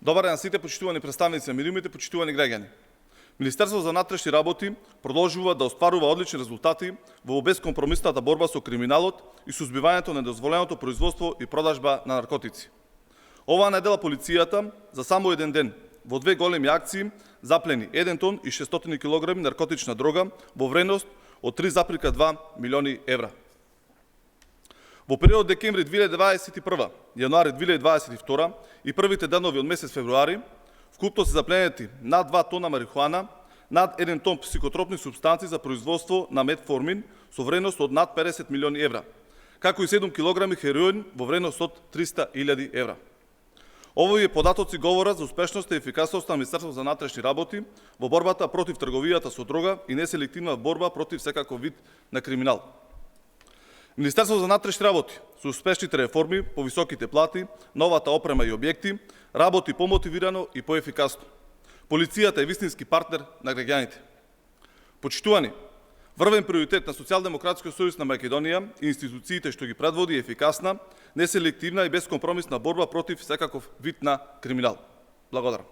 Добар ден сите почитувани представници на медиумите, почитувани граѓани. Министерството за внатрешни работи продолжува да остварува одлични резултати во безкомпромисната борба со криминалот и сузбивањето на недозволеното производство и продажба на наркотици. Оваа недела полицијата за само еден ден во две големи акции заплени 1 тон и 600 кг наркотична дрога во вредност од 3,2 милиони евра. Во период декември 2021, јануари 2022 и првите денови од месец февруари, вкупно се запленети над 2 тона марихуана, над 1 тон психотропни супстанции за производство на метформин со вредност од над 50 милиони евра, како и 7 килограми хероин во вредност од 300.000 евра. Овие податоци говорат за успешноста и ефикасноста на Министерството за внатрешни работи во борбата против трговијата со дрога и неселективна борба против секаков вид на криминал. Министерството за внатрешни работи со успешните реформи, по високите плати, новата опрема и објекти, работи помотивирано и поефикасно. Полицијата е вистински партнер на граѓаните. Почитувани, врвен приоритет на Социјалдемократскиот сојуз на Македонија и институциите што ги предводи е ефикасна, неселективна и безкомпромисна борба против секаков вид на криминал. Благодарам.